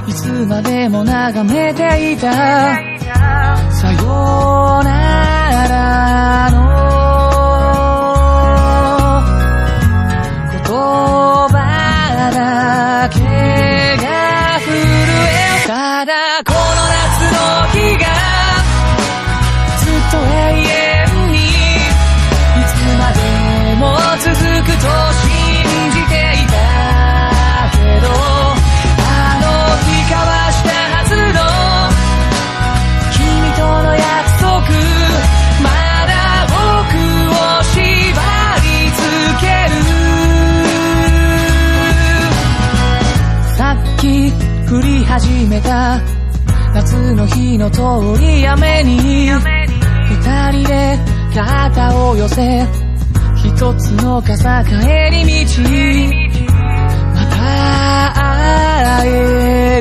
いつまでも眺めていたさよならの言葉だけが震えただこの夏の日がずっと永遠にいつまでも続くと信じていたけどあの日交わしたはずの君との約束まだ僕を縛りつけるさっき降り始めた夏の日の通り雨に二人で肩を寄せ一つの傘帰り道また会え